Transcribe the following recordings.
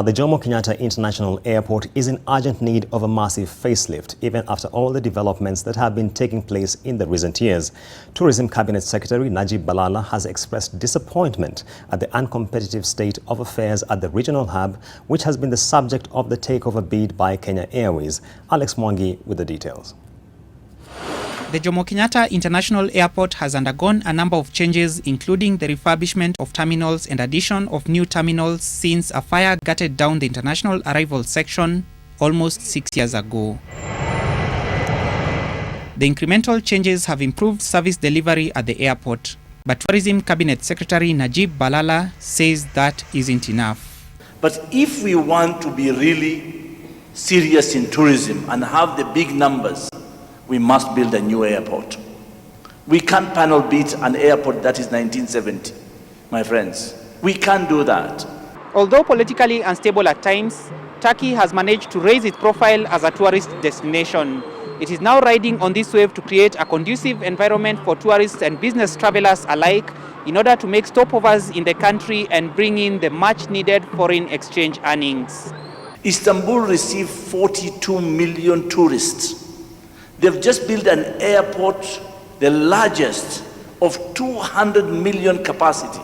the Jomo Kenyatta International Airport is in urgent need of a massive facelift, even after all the developments that have been taking place in the recent years. Tourism Cabinet Secretary Najib Balala has expressed disappointment at the uncompetitive state of affairs at the regional hub, which has been the subject of the takeover bid by Kenya Airways. Alex Mwangi with the details. The Jomo Kenyatta International Airport has undergone a number of changes, including the refurbishment of terminals and addition of new terminals since a fire gutted down the international arrival section almost 6 years ago. The incremental changes have improved service delivery at the airport, but Tourism Cabinet Secretary Najib Balala says that isn't enough. But if we want to be really serious in tourism and have the big numbers, we must build a new airport. We can't panel beat an airport that is 1970, my friends. We can't do that. Although politically unstable at times, Turkey has managed to raise its profile as a tourist destination. It is now riding on this wave to create a conducive environment for tourists and business travelers alike in order to make stopovers in the country and bring in the much-needed foreign exchange earnings. Istanbul received 42 million tourists. They've just built an airport, the largest of 200 million capacity.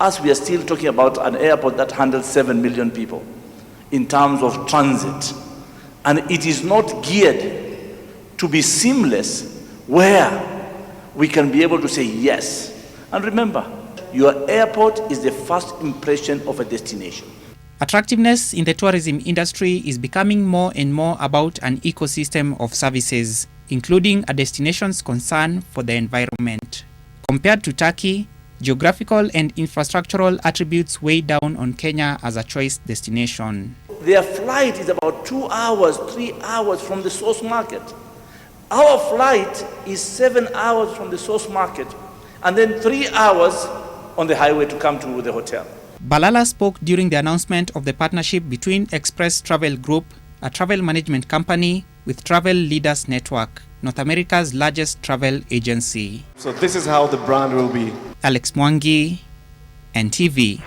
As we are still talking about an airport that handles 7 million people in terms of transit. And it is not geared to be seamless where we can be able to say yes. And remember, your airport is the first impression of a destination. Attractiveness in the tourism industry is becoming more and more about an ecosystem of services, including a destination's concern for the environment. Compared to Turkey, geographical and infrastructural attributes weigh down on Kenya as a choice destination. Their flight is about 2 hours, 3 hours from the source market. Our flight is 7 hours from the source market and then 3 hours on the highway to come to the hotel. Balala spoke during the announcement of the partnership between Express Travel Group, a travel management company, with Travel Leaders Network, North America's largest travel agency. So this is how the brand will be. Alex Mwangi, NTV.